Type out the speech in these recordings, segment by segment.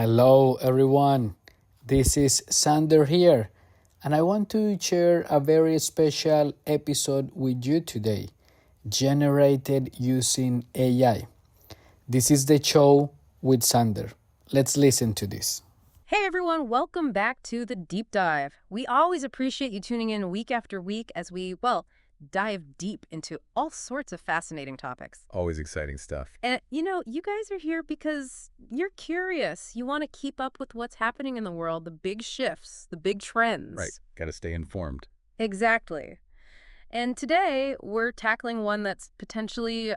Hello, everyone. This is Sander here, and I want to share a very special episode with you today, generated using AI. This is the show with Sander. Let's listen to this. Hey everyone, welcome back to the Deep Dive. We always appreciate you tuning in week after week as we dive deep into all sorts of fascinating topics. Always exciting stuff. And you guys are here because you're curious. You want to keep up with what's happening in the world, the big shifts, the big trends. Right. Got to stay informed. Exactly. And today we're tackling one that's potentially,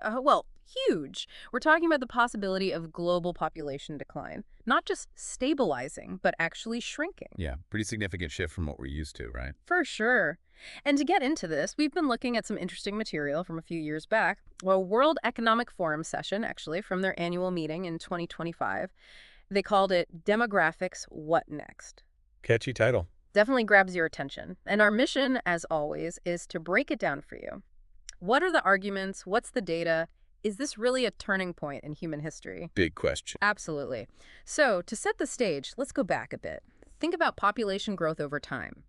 huge. We're talking about the possibility of global population decline. Not just stabilizing, but actually shrinking. Yeah, pretty significant shift from what we're used to, right? For sure. And to get into this, we've been looking at some interesting material from a few years back. Well, World Economic Forum session, actually, from their annual meeting in 2025. They called it Demographics What Next? Catchy title. Definitely grabs your attention. And our mission, as always, is to break it down for you. What are the arguments? What's the data? Is this really a turning point in human history? Big question. Absolutely. So, to set the stage, let's go back a bit. Think about population growth over time.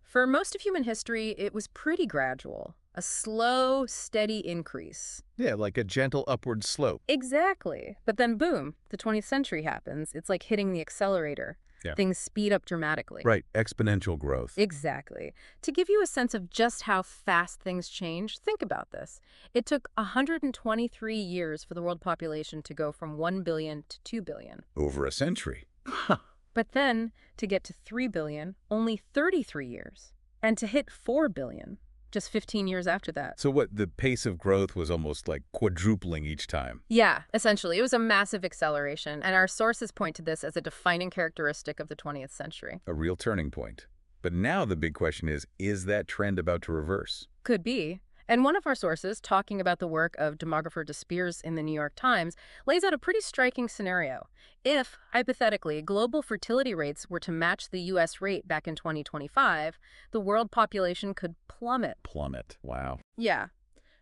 For most of human history, it was pretty gradual. A slow, steady increase. Yeah, like a gentle upward slope. Exactly. But then boom, the 20th century happens. It's like hitting the accelerator. Yeah. Things speed up dramatically. Right, exponential growth. Exactly. To give you a sense of just how fast things change, think about this. It took 123 years for the world population to go from 1 billion to 2 billion. Over a century. But then, to get to 3 billion, only 33 years. And to hit 4 billion, just 15 years after that. So what, the pace of growth was almost like quadrupling each time? Yeah, essentially. It was a massive acceleration, and our sources point to this as a defining characteristic of the 20th century. A real turning point. But now the big question is that trend about to reverse? Could be. And one of our sources, talking about the work of demographer De Speers in the New York Times, lays out a pretty striking scenario. If, hypothetically, global fertility rates were to match the U.S. rate back in 2025, the world population could plummet. Plummet. Wow. Yeah.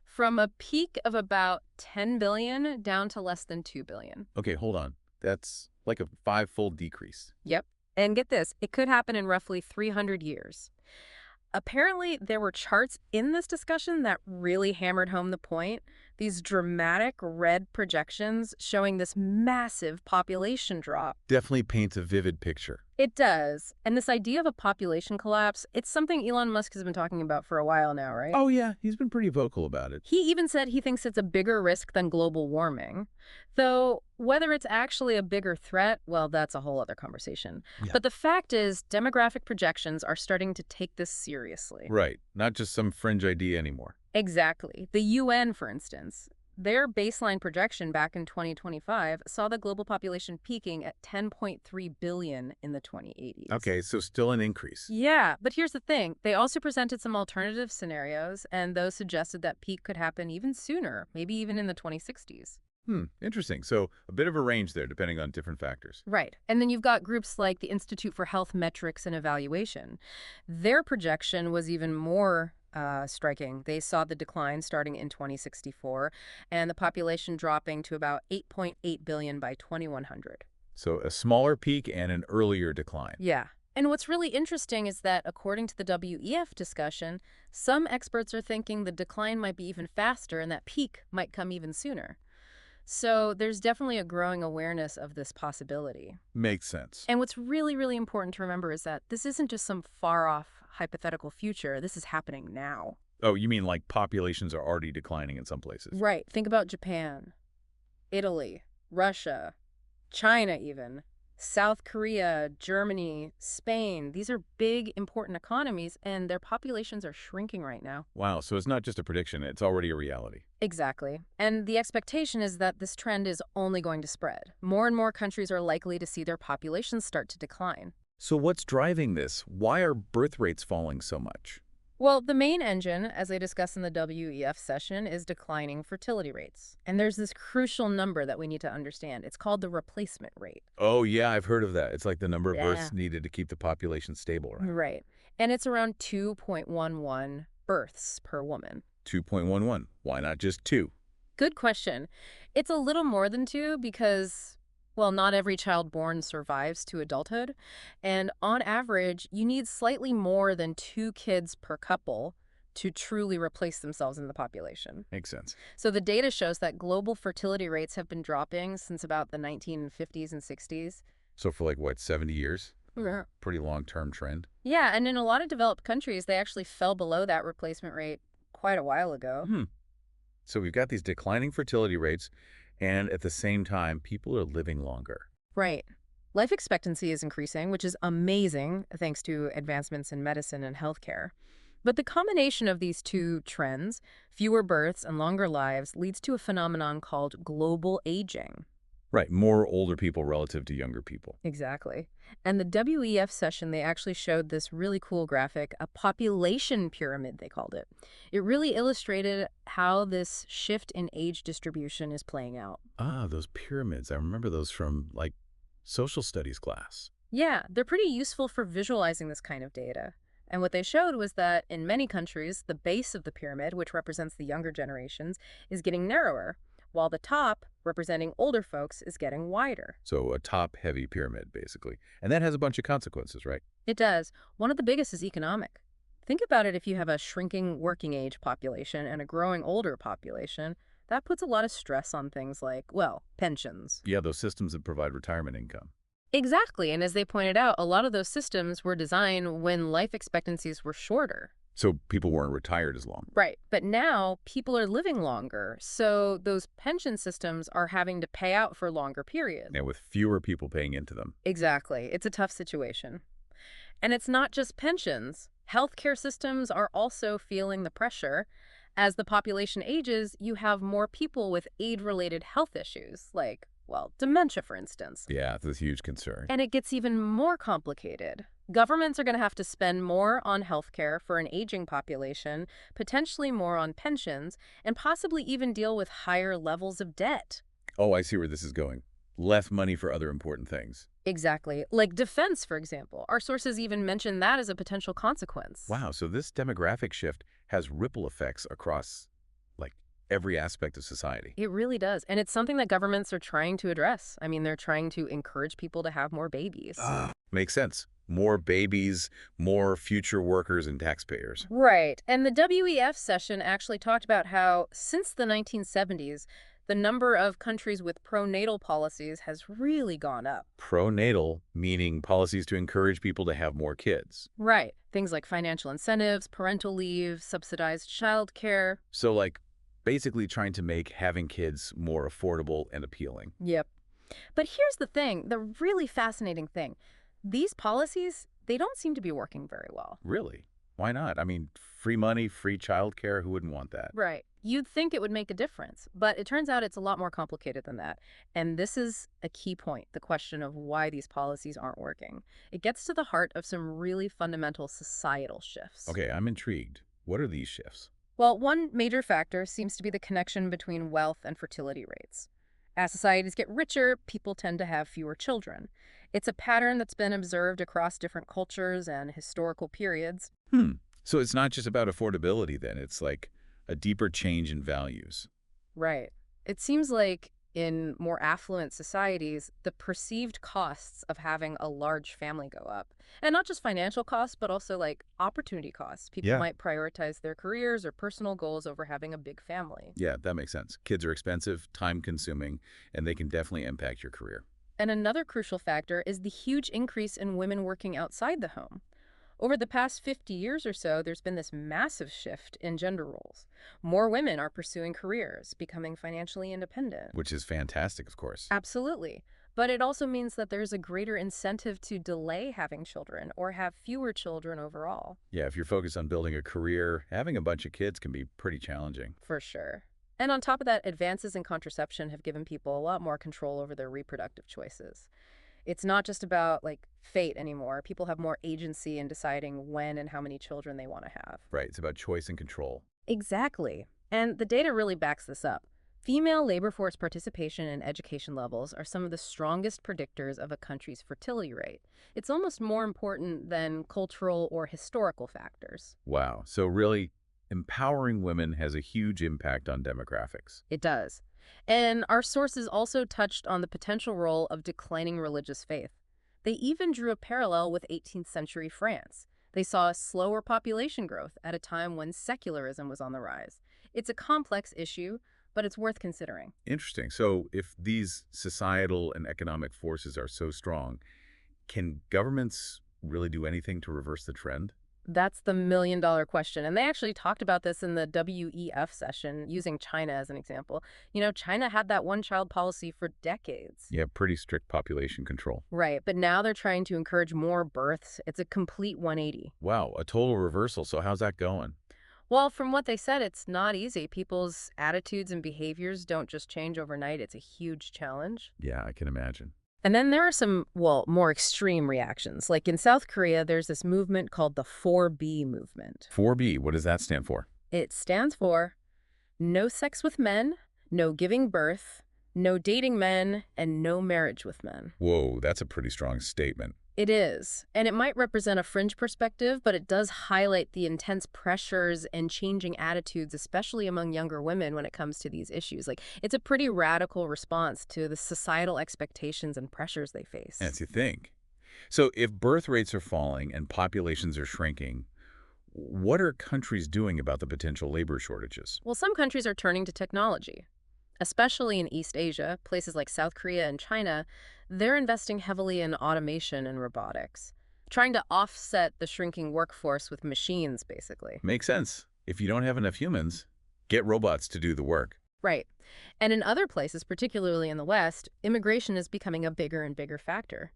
From a peak of about 10 billion down to less than 2 billion. Okay, hold on. That's like a five-fold decrease. Yep. And get this, it could happen in roughly 300 years. Apparently, there were charts in this discussion that really hammered home the point. These dramatic red projections showing this massive population drop. Definitely paints a vivid picture. It does. And this idea of a population collapse, it's something Elon Musk has been talking about for a while now, right? Oh yeah, he's been pretty vocal about it. He even said he thinks it's a bigger risk than global warming. Though, whether it's actually a bigger threat, well, that's a whole other conversation. Yeah. But the fact is, demographic projections are starting to take this seriously. Right, not just some fringe idea anymore. Exactly. The UN, for instance, their baseline projection back in 2025 saw the global population peaking at 10.3 billion in the 2080s. Okay, so still an increase. Yeah, but here's the thing. They also presented some alternative scenarios, and those suggested that peak could happen even sooner, maybe even in the 2060s. Interesting. So a bit of a range there, depending on different factors. Right. And then you've got groups like the Institute for Health Metrics and Evaluation. Their projection was even more striking. They saw the decline starting in 2064 and the population dropping to about 8.8 billion by 2100. So a smaller peak and an earlier decline. Yeah. And what's really interesting is that, according to the WEF discussion, some experts are thinking the decline might be even faster and that peak might come even sooner. So there's definitely a growing awareness of this possibility. Makes sense. And what's really, really important to remember is that this isn't just some far-off hypothetical future. This is happening now. Oh, you mean like populations are already declining in some places? Right. Think about Japan, Italy, Russia, China even, South Korea, Germany, Spain. These are big, important economies, and their populations are shrinking right now. Wow, so it's not just a prediction, it's already a reality. Exactly. And the expectation is that this trend is only going to spread. More and more countries are likely to see their populations start to decline. So what's driving this? Why are birth rates falling so much? Well, the main engine, as I discussed in the WEF session, is declining fertility rates. And there's this crucial number that we need to understand. It's called the replacement rate. Oh, yeah, I've heard of that. It's like the number of Yeah. births needed to keep the population stable, right? Right. And it's around 2.11 births per woman. 2.11. Why not just 2? Good question. It's a little more than 2 because, Well, not every child born survives to adulthood, and on average, you need slightly more than 2 kids per couple to truly replace themselves in the population. Makes sense. So the data shows that global fertility rates have been dropping since about the 1950s and 60s. So for like, what, 70 years? Yeah. Pretty long-term trend. Yeah, and in a lot of developed countries, they actually fell below that replacement rate quite a while ago. So we've got these declining fertility rates, and at the same time, people are living longer. Right. Life expectancy is increasing, which is amazing thanks to advancements in medicine and healthcare. But the combination of these two trends, fewer births and longer lives, leads to a phenomenon called global aging. Right, more older people relative to younger people. Exactly. And the WEF session, they actually showed this really cool graphic, a population pyramid, they called it. It really illustrated how this shift in age distribution is playing out. Ah, those pyramids. I remember those from, like, social studies class. Yeah, they're pretty useful for visualizing this kind of data. And what they showed was that in many countries, the base of the pyramid, which represents the younger generations, is getting narrower, while the top, representing older folks, is getting wider. So a top-heavy pyramid, basically. And that has a bunch of consequences, right? It does. One of the biggest is economic. Think about it: if you have a shrinking working age population and a growing older population, that puts a lot of stress on things like, well, pensions. Yeah, those systems that provide retirement income. Exactly, and as they pointed out, a lot of those systems were designed when life expectancies were shorter. So people weren't retired as long. Right, but now people are living longer, so those pension systems are having to pay out for longer periods. And with fewer people paying into them. Exactly, it's a tough situation. And it's not just pensions. Healthcare systems are also feeling the pressure. As the population ages, you have more people with age-related health issues, like, well, dementia, for instance. Yeah, it's a huge concern. And it gets even more complicated. Governments are going to have to spend more on healthcare for an aging population, potentially more on pensions, and possibly even deal with higher levels of debt. Oh, I see where this is going. Less money for other important things. Exactly. Like defense, for example. Our sources even mention that as a potential consequence. Wow, so this demographic shift has ripple effects across, like, every aspect of society. It really does. And it's something that governments are trying to address. I mean, they're trying to encourage people to have more babies. Makes sense. More babies, more future workers and taxpayers. Right. And the WEF session actually talked about how since the 1970s, the number of countries with pronatal policies has really gone up. Pronatal, meaning policies to encourage people to have more kids. Right. Things like financial incentives, parental leave, subsidized childcare. So, like, basically trying to make having kids more affordable and appealing. Yep. But here's the thing, the really fascinating thing. These policies, they don't seem to be working very well. Really? Why not? I mean, free money, free childcare, who wouldn't want that? Right. You'd think it would make a difference, but it turns out it's a lot more complicated than that. And this is a key point, the question of why these policies aren't working. It gets to the heart of some really fundamental societal shifts. Okay, I'm intrigued. What are these shifts? Well, one major factor seems to be the connection between wealth and fertility rates. As societies get richer, people tend to have fewer children. It's a pattern that's been observed across different cultures and historical periods. So it's not just about affordability then. It's like a deeper change in values. Right. It seems like in more affluent societies, the perceived costs of having a large family go up. And not just financial costs, but also like opportunity costs. People Yeah. might prioritize their careers or personal goals over having a big family. Yeah, that makes sense. Kids are expensive, time-consuming, and they can definitely impact your career. And another crucial factor is the huge increase in women working outside the home. Over the past 50 years or so, there's been this massive shift in gender roles. More women are pursuing careers, becoming financially independent. Which is fantastic, of course. Absolutely. But it also means that there's a greater incentive to delay having children or have fewer children overall. Yeah, if you're focused on building a career, having a bunch of kids can be pretty challenging. For sure. And on top of that, advances in contraception have given people a lot more control over their reproductive choices. It's not just about, like, fate anymore. People have more agency in deciding when and how many children they want to have. Right, it's about choice and control. Exactly. And the data really backs this up. Female labor force participation and education levels are some of the strongest predictors of a country's fertility rate. It's almost more important than cultural or historical factors. Wow, so really, empowering women has a huge impact on demographics. It does. And our sources also touched on the potential role of declining religious faith. They even drew a parallel with 18th century France. They saw a slower population growth at a time when secularism was on the rise. It's a complex issue, but it's worth considering. Interesting. So if these societal and economic forces are so strong, can governments really do anything to reverse the trend? That's the million-dollar question. And they actually talked about this in the WEF session, using China as an example. China had that one-child policy for decades. Yeah, pretty strict population control. Right, but now they're trying to encourage more births. It's a complete 180. Wow, a total reversal. So how's that going? Well, from what they said, it's not easy. People's attitudes and behaviors don't just change overnight. It's a huge challenge. Yeah, I can imagine. And then there are some, well, more extreme reactions. Like in South Korea, there's this movement called the 4B movement. 4B, what does that stand for? It stands for no sex with men, no giving birth, no dating men, and no marriage with men. Whoa, that's a pretty strong statement. It is, and it might represent a fringe perspective, but it does highlight the intense pressures and changing attitudes, especially among younger women when it comes to these issues. Like, it's a pretty radical response to the societal expectations and pressures they face. As you think. So if birth rates are falling and populations are shrinking, what are countries doing about the potential labor shortages? Well, some countries are turning to technology. Especially in East Asia, places like South Korea and China, they're investing heavily in automation and robotics, trying to offset the shrinking workforce with machines, basically. Makes sense. If you don't have enough humans, get robots to do the work. Right. And in other places, particularly in the West, immigration is becoming a bigger and bigger factor.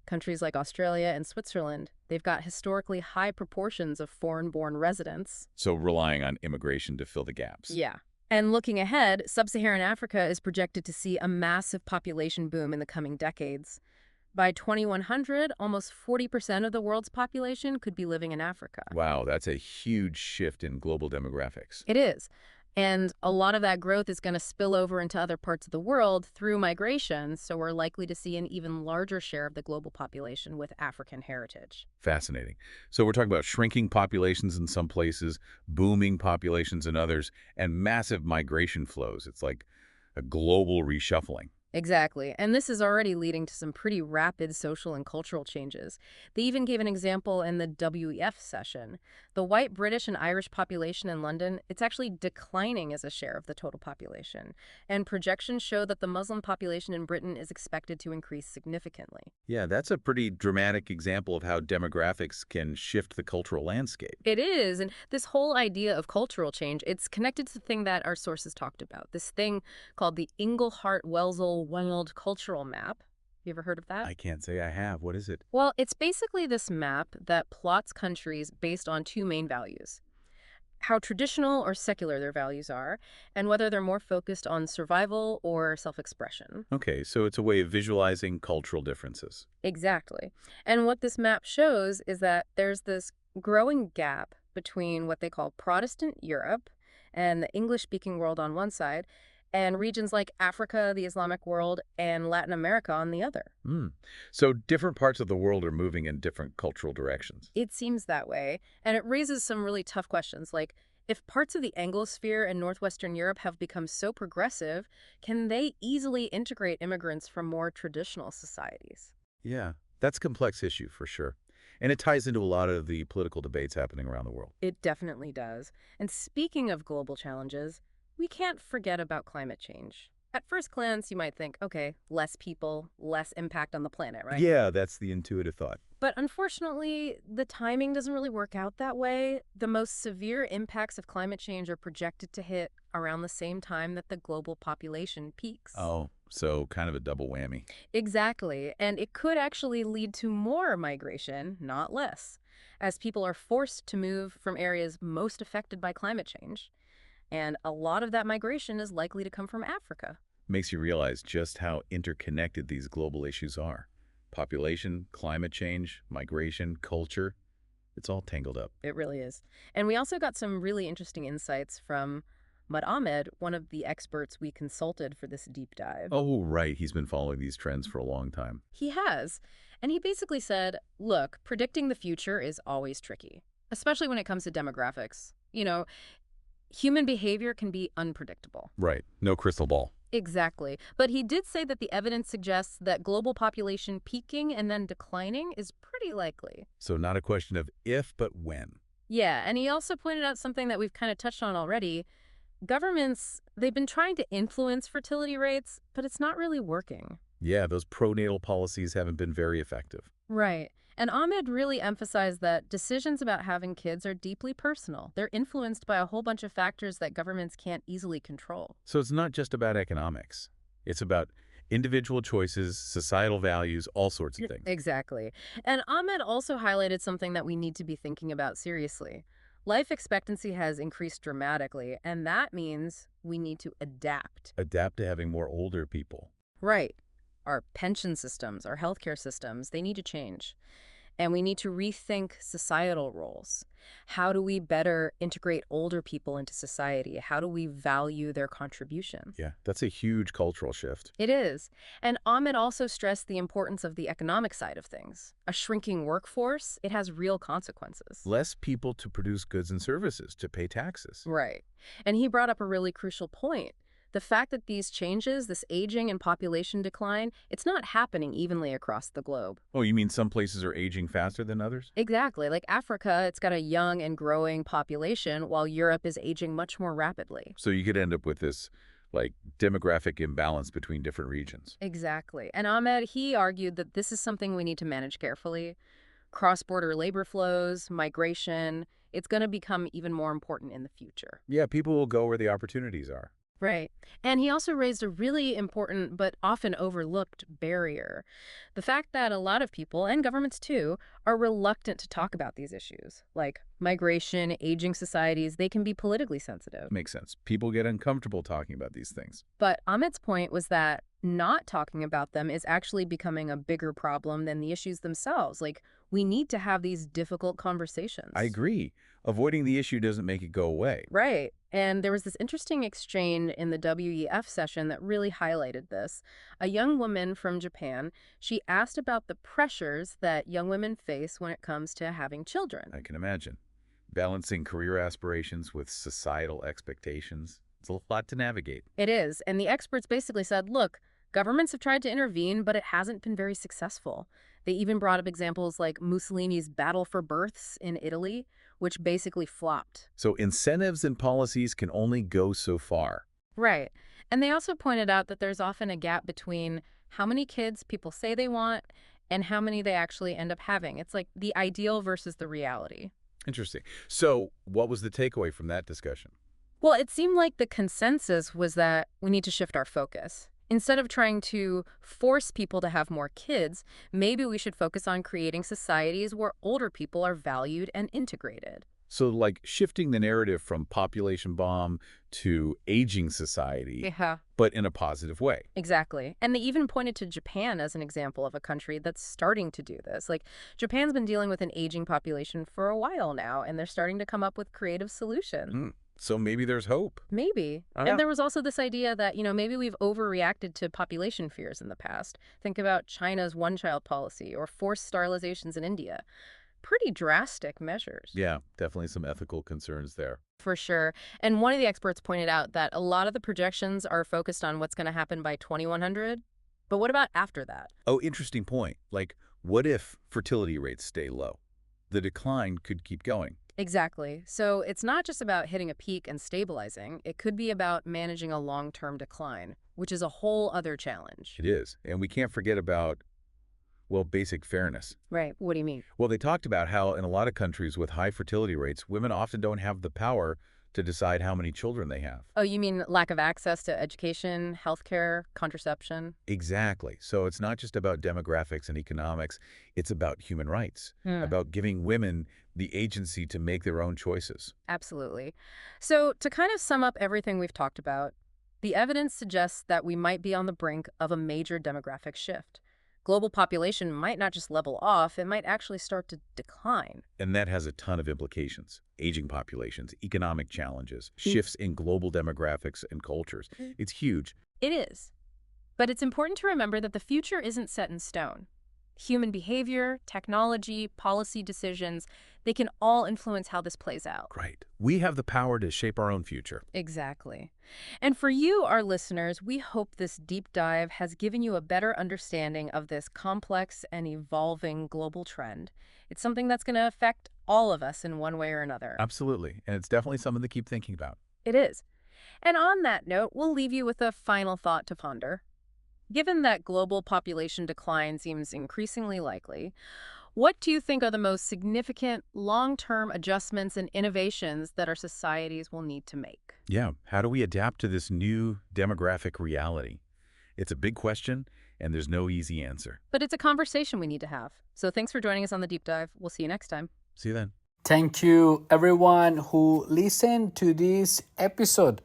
Countries like Australia and Switzerland, they've got historically high proportions of foreign-born residents. So relying on immigration to fill the gaps. Yeah. And looking ahead, sub-Saharan Africa is projected to see a massive population boom in the coming decades. By 2100, almost 40% of the world's population could be living in Africa. Wow, that's a huge shift in global demographics. It is. And a lot of that growth is going to spill over into other parts of the world through migration, so we're likely to see an even larger share of the global population with African heritage. Fascinating. So we're talking about shrinking populations in some places, booming populations in others, and massive migration flows. It's like a global reshuffling. Exactly. And this is already leading to some pretty rapid social and cultural changes. They even gave an example in the WEF session. The white British and Irish population in London, it's actually declining as a share of the total population. And projections show that the Muslim population in Britain is expected to increase significantly. Yeah, that's a pretty dramatic example of how demographics can shift the cultural landscape. It is. And this whole idea of cultural change, it's connected to the thing that our sources talked about, this thing called the Inglehart-Welzel World Cultural Map. You ever heard of that? I can't say I have. What is it? Well, it's basically this map that plots countries based on two main values: how traditional or secular their values are, and whether they're more focused on survival or self-expression. Okay, so it's a way of visualizing cultural differences. Exactly. And what this map shows is that there's this growing gap between what they call Protestant Europe and the English-speaking world on one side, and regions like Africa, the Islamic world, and Latin America on the other. So different parts of the world are moving in different cultural directions. It seems that way, and it raises some really tough questions, like if parts of the Anglosphere and Northwestern Europe have become so progressive, can they easily integrate immigrants from more traditional societies? Yeah, that's a complex issue for sure. And it ties into a lot of the political debates happening around the world. It definitely does. And speaking of global challenges, we can't forget about climate change. At first glance, you might think, okay, less people, less impact on the planet, right? Yeah, that's the intuitive thought. But unfortunately, the timing doesn't really work out that way. The most severe impacts of climate change are projected to hit around the same time that the global population peaks. Oh, so kind of a double whammy. Exactly. And it could actually lead to more migration, not less, as people are forced to move from areas most affected by climate change. And a lot of that migration is likely to come from Africa. Makes you realize just how interconnected these global issues are. Population, climate change, migration, culture, it's all tangled up. It really is. And we also got some really interesting insights from Mud Ahmed, one of the experts we consulted for this deep dive. Oh, right. He's been following these trends for a long time. He has. And he basically said, look, predicting the future is always tricky, especially when it comes to demographics. Human behavior can be unpredictable. Right. No crystal ball. Exactly. But he did say that the evidence suggests that global population peaking and then declining is pretty likely. So not a question of if, but when. Yeah, and he also pointed out something that we've kind of touched on already. Governments, they've been trying to influence fertility rates, but it's not really working. Yeah, those pronatal policies haven't been very effective. Right. And Ahmed really emphasized that decisions about having kids are deeply personal. They're influenced by a whole bunch of factors that governments can't easily control. So it's not just about economics. It's about individual choices, societal values, all sorts of things. Exactly. And Ahmed also highlighted something that we need to be thinking about seriously. Life expectancy has increased dramatically, and that means we need to adapt. Adapt to having more older people. Right. Our pension systems, our healthcare systems, they need to change. And we need to rethink societal roles. How do we better integrate older people into society? How do we value their contribution? Yeah, that's a huge cultural shift. It is. And Ahmed also stressed the importance of the economic side of things. A shrinking workforce, it has real consequences. Less people to produce goods and services, to pay taxes. Right. And he brought up a really crucial point. The fact that these changes, this aging and population decline, it's not happening evenly across the globe. Oh, you mean some places are aging faster than others? Exactly. Like Africa, it's got a young and growing population, while Europe is aging much more rapidly. So you could end up with this, like, demographic imbalance between different regions. Exactly. And Ahmed, he argued that this is something we need to manage carefully. Cross-border labor flows, migration, it's going to become even more important in the future. Yeah, people will go where the opportunities are. Right. And he also raised a really important but often overlooked barrier. The fact that a lot of people, and governments too, are reluctant to talk about these issues. Like migration, aging societies, they can be politically sensitive. Makes sense. People get uncomfortable talking about these things. But Ahmed's point was that not talking about them is actually becoming a bigger problem than the issues themselves. Like, we need to have these difficult conversations. I agree. Avoiding the issue doesn't make it go away. Right. And there was this interesting exchange in the WEF session that really highlighted this. A young woman from Japan, she asked about the pressures that young women face when it comes to having children. I can imagine. Balancing career aspirations with societal expectations. It's a lot to navigate. It is. And the experts basically said, look, governments have tried to intervene, but it hasn't been very successful. They even brought up examples like Mussolini's battle for births in Italy, which basically flopped. So incentives and policies can only go so far. Right. And they also pointed out that there's often a gap between how many kids people say they want and how many they actually end up having. It's like the ideal versus the reality. Interesting. So what was the takeaway from that discussion? Well, it seemed like the consensus was that we need to shift our focus. Instead of trying to force people to have more kids, maybe we should focus on creating societies where older people are valued and integrated. So like shifting the narrative from population bomb to aging society, Yeah. but in a positive way. Exactly. And they even pointed to Japan as an example of a country that's starting to do this. Like, Japan's been dealing with an aging population for a while now, and they're starting to come up with creative solutions. So maybe there's hope. Maybe. And there was also this idea that, maybe we've overreacted to population fears in the past. Think about China's one-child policy or forced sterilizations in India. Pretty drastic measures. Yeah, definitely some ethical concerns there. For sure. And one of the experts pointed out that a lot of the projections are focused on what's going to happen by 2100. But what about after that? Oh, interesting point. Like, what if fertility rates stay low? The decline could keep going. Exactly. So it's not just about hitting a peak and stabilizing. It could be about managing a long-term decline, which is a whole other challenge. It is. And we can't forget about, well, basic fairness. Right. What do you mean? Well, they talked about how in a lot of countries with high fertility rates, women often don't have the power to decide how many children they have. Oh, you mean lack of access to education, healthcare, contraception? Exactly. So it's not just about demographics and economics. It's about human rights, about giving women the agency to make their own choices. Absolutely. So to kind of sum up everything we've talked about, the evidence suggests that we might be on the brink of a major demographic shift. Global population might not just level off, it might actually start to decline. And that has a ton of implications. Aging populations, economic challenges, shifts in global demographics and cultures. It's huge. It is. But it's important to remember that the future isn't set in stone. Human behavior, technology, policy decisions, they can all influence how this plays out. Right. We have the power to shape our own future. Exactly. And for you, our listeners, we hope this deep dive has given you a better understanding of this complex and evolving global trend. It's something that's going to affect all of us in one way or another. Absolutely. And it's definitely something to keep thinking about. It is. And on that note, we'll leave you with a final thought to ponder. Given that global population decline seems increasingly likely, what do you think are the most significant long-term adjustments and innovations that our societies will need to make? Yeah. How do we adapt to this new demographic reality? It's a big question, and there's no easy answer. But it's a conversation we need to have. So thanks for joining us on the deep dive. We'll see you next time. See you then. Thank you, everyone who listened to this episode.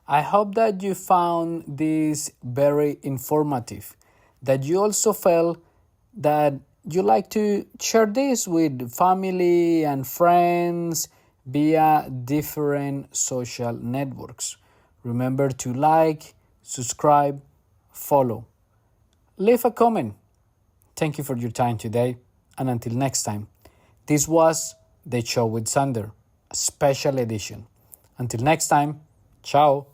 I hope that you found this very informative, that you also felt that you like to share this with family and friends via different social networks. Remember to like, subscribe, follow. Leave a comment. Thank you for your time today, and until next time. This was The Show with Sander, a special edition. Until next time, ciao.